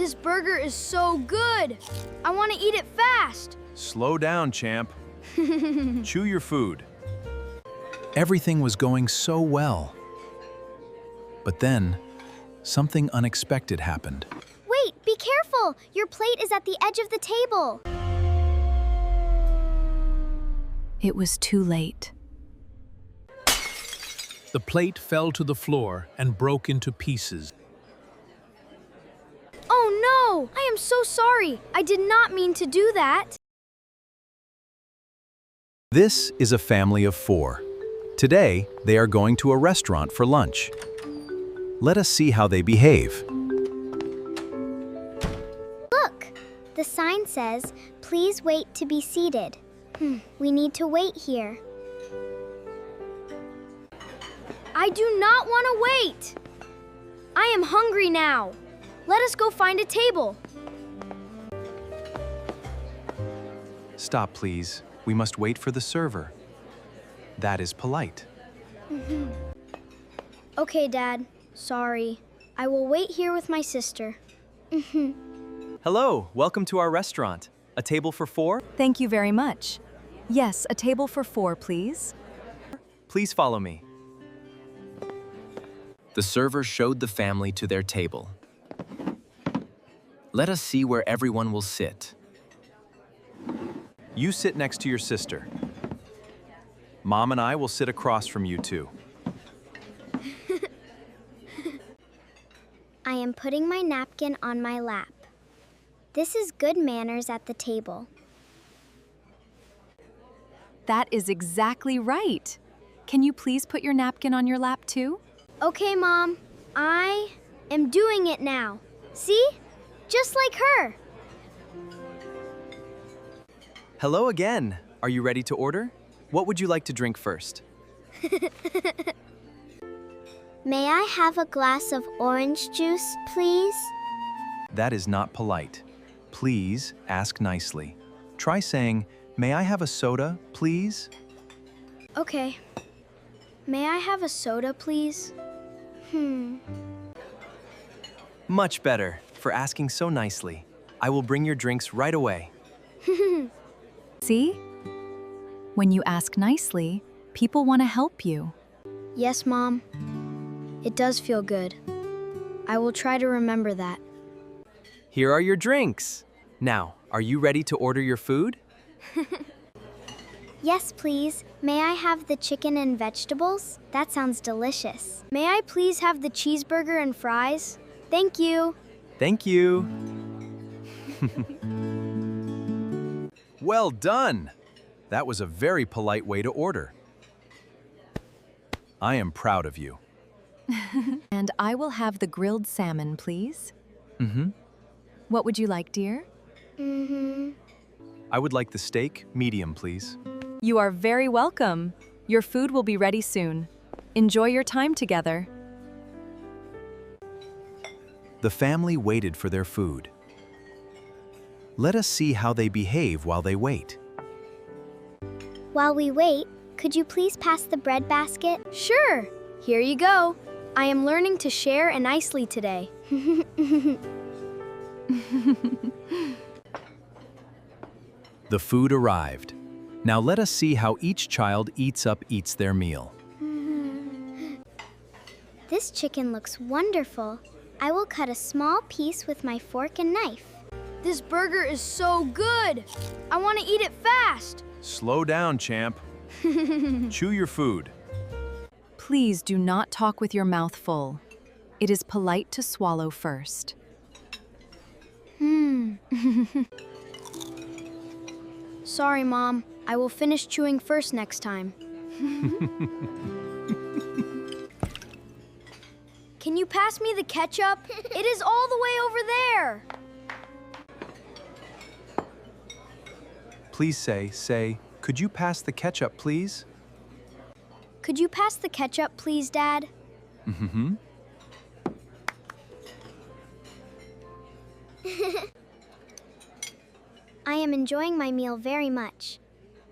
This burger is so good. I want to eat it fast. Slow down, champ. Chew your food. Everything was going so well. But then, something unexpected happened. Wait, be careful! Your plate is at the edge of the table. It was too late. The plate fell to the floor and broke into pieces. Oh no! I am so sorry. I did not mean to do that. This is a family of 4. Today, they are going to a restaurant for lunch. Let us see how they behave. Look! The sign says, "Please wait to be seated." We need to wait here. I do not want to wait. I am hungry now. Let us go find a table. Stop, please. We must wait for the server. That is polite. Okay, Dad. Sorry. I will wait here with my sister. Hello, welcome to our restaurant. A table for 4? Thank you very much. Yes, a table for 4, please. Please follow me. The server showed the family to their table. Let us see where everyone will sit. You sit next to your sister. Mom and I will sit across from you two. I am putting my napkin on my lap. This is good manners at the table. That is exactly right. Can you please put your napkin on your lap too? Okay, Mom. I am doing it now. See? Just like her. Hello again. Are you ready to order? What would you like to drink first? May I have a glass of orange juice, please? That is not polite. Please ask nicely. Try saying, "May I have a soda, please?" Okay. May I have a soda, please? Much better for asking so nicely. I will bring your drinks right away. See? When you ask nicely, people want to help you. Yes, Mom. It does feel good. I will try to remember that. Here are your drinks. Now, are you ready to order your food? Yes, please. May I have the chicken and vegetables? That sounds delicious. May I please have the cheeseburger and fries? Thank you. Thank you. Well done! That was a very polite way to order. I am proud of you. And I will have the grilled salmon, please. What would you like, dear? I would like the steak, medium, please. You are very welcome. Your food will be ready soon. Enjoy your time together. The family waited for their food. Let us see how they behave while they wait. While we wait, could you please pass the bread basket? Sure. Here you go. I am learning to share nicely today. The food arrived. Now let us see how each child eats their meal. This chicken looks wonderful. I will cut a small piece with my fork and knife. This burger is so good. I want to eat it fast. Slow down, champ. Chew your food. Please do not talk with your mouth full. It is polite to swallow first. Sorry, Mom. I will finish chewing first next time. Can you pass me the ketchup? It is all the way over there. Please say, could you pass the ketchup, please? Could you pass the ketchup, please, Dad? I am enjoying my meal very much.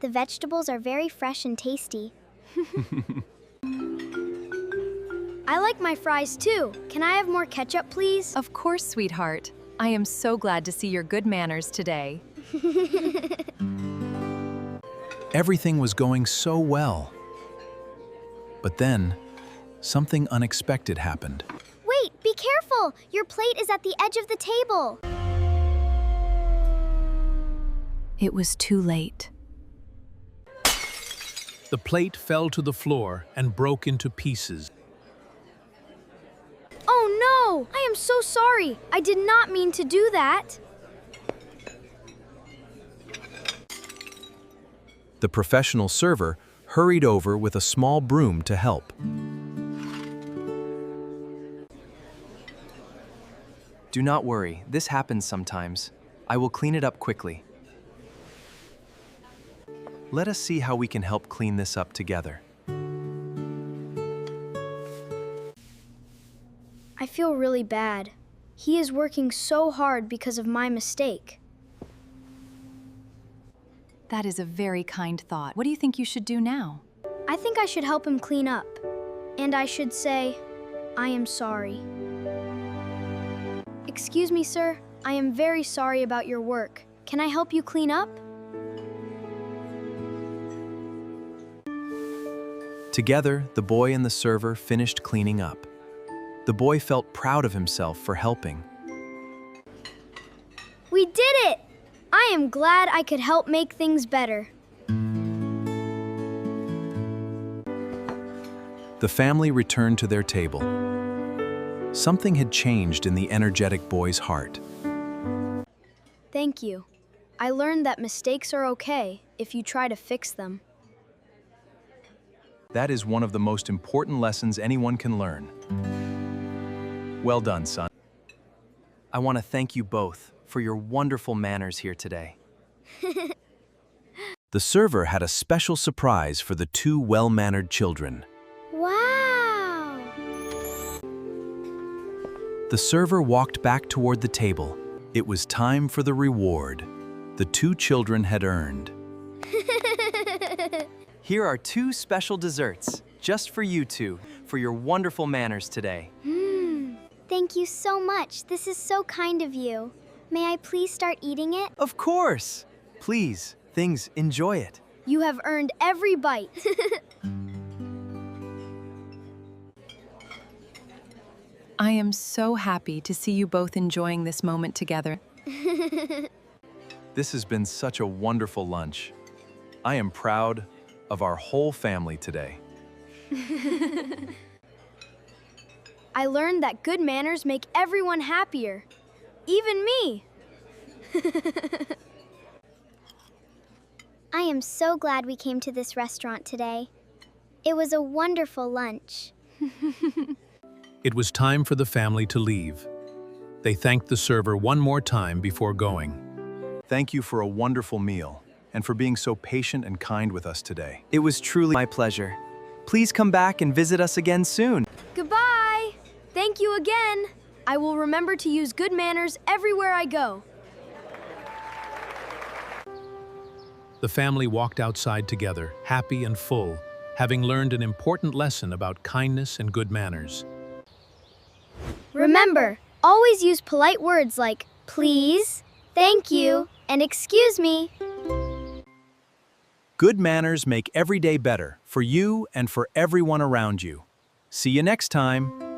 The vegetables are very fresh and tasty. I like my fries too. Can I have more ketchup, please? Of course, sweetheart. I am so glad to see your good manners today. Everything was going so well. But then, something unexpected happened. Wait, be careful! Your plate is at the edge of the table. It was too late. The plate fell to the floor and broke into pieces. Oh no! I am so sorry. I did not mean to do that. The professional server hurried over with a small broom to help. Do not worry, this happens sometimes. I will clean it up quickly. Let us see how we can help clean this up together. I feel really bad. He is working so hard because of my mistake. That is a very kind thought. What do you think you should do now? I think I should help him clean up. And I should say, I am sorry. Excuse me, sir. I am very sorry about your work. Can I help you clean up? Together, the boy and the server finished cleaning up. The boy felt proud of himself for helping. We did it! I am glad I could help make things better. The family returned to their table. Something had changed in the energetic boy's heart. Thank you. I learned that mistakes are okay if you try to fix them. That is one of the most important lessons anyone can learn. Well done, son. I want to thank you both for your wonderful manners here today. The server had a special surprise for the two well-mannered children. Wow! The server walked back toward the table. It was time for the reward the two children had earned. Here are 2 special desserts, just for you two, for your wonderful manners today. Thank you so much. This is so kind of you. May I please start eating it? Of course! Please, things, enjoy it. You have earned every bite. I am so happy to see you both enjoying this moment together. This has been such a wonderful lunch. I am proud of our whole family today. I learned that good manners make everyone happier. Even me. I am so glad we came to this restaurant today. It was a wonderful lunch. It was time for the family to leave. They thanked the server one more time before going. Thank you for a wonderful meal and for being so patient and kind with us today. It was truly my pleasure. Please come back and visit us again soon. Goodbye. Thank you again. I will remember to use good manners everywhere I go. The family walked outside together, happy and full, having learned an important lesson about kindness and good manners. Remember, always use polite words like please, thank you, and excuse me. Good manners make every day better for you and for everyone around you. See you next time.